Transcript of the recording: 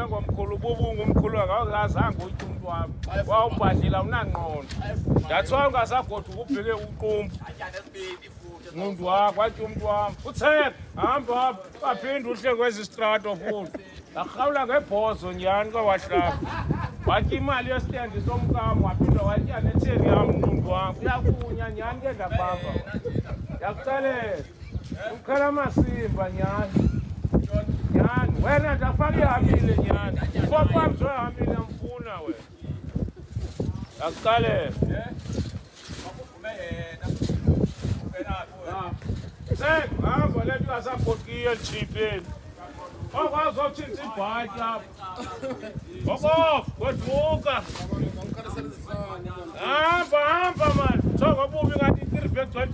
ngomkhulu ububungu umkhulu akazange uyithi umuntu wami wawubhadlela unangqondo ndathiwa ungasagoduka ubheke uqumbu umuntu wakho wathi umuntu wami utheka hamba baphinde uhle kwezi strato futhi akhawula ngebhozo njani kwawahlaba wathi imali yesitendi somkamo waphinda watya netheri yami umuntu wami uyakunya nyani ke ngabamba yakucalela ukhala masimba nyani nyani wena ndafaka ihambile nyani fokwami zohambile mfuna wena yakucalela hamba le nto ingasagoqiyo elitshipeni okwazi otshintsha ibhatyi lapho okof goduka hamba mani songobubi ngathi itirifekugcwele